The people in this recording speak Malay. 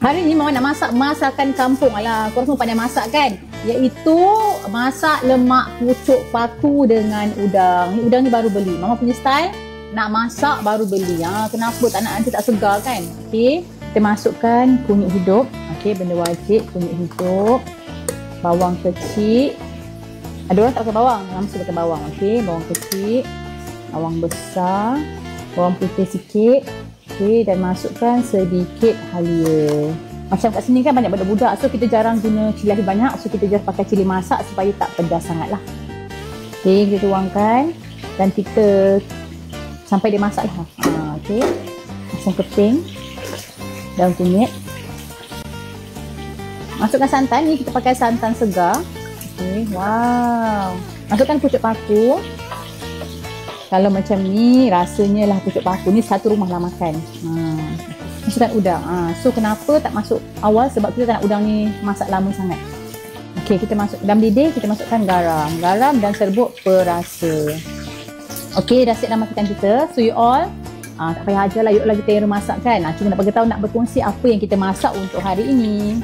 Hari ni Mama nak masak masakan kampung. Alah, korang semua pandai masak kan? Iaitu masak lemak pucuk paku dengan udang. Ni udang ni baru beli. Mama punya style nak masak baru beli. Kenapa tak nak nanti tak segar kan? Okey, kita masukkan kunyit hidup. Okey, benda wajib kunyit hidup. Bawang kecil. Ada orang tak pakai bawang, Mama suka pakai bawang. Okey, bawang kecil, bawang besar, bawang putih sikit. Okey, dan masukkan sedikit halia. Macam kat sini kan banyak budak-budak, so kita jarang guna cili lebih banyak, so kita just pakai cili masak supaya tak pedas sangat lah. Okey, kita tuangkan dan kita sampai dia masak lah. Okey, asam keping, daun kunyit. Masukkan santan, ni kita pakai santan segar. Okey, wow. Masukkan pucuk paku. Kalau macam ni, rasanya lah pucuk paku ni satu rumah lah makan. Masukkan udang. So, kenapa tak masuk awal? Sebab kita tak nak udang ni masak lama sangat. Okey, kita masuk dalam didih, kita masukkan garam. Garam dan serbuk perasa. Okey, dah siap dah masakan kita. So, you all, tak payah ajar lah. You all lagi kita yang masak kan. Cuma nak bagi tahu, nak berkongsi apa yang kita masak untuk hari ini.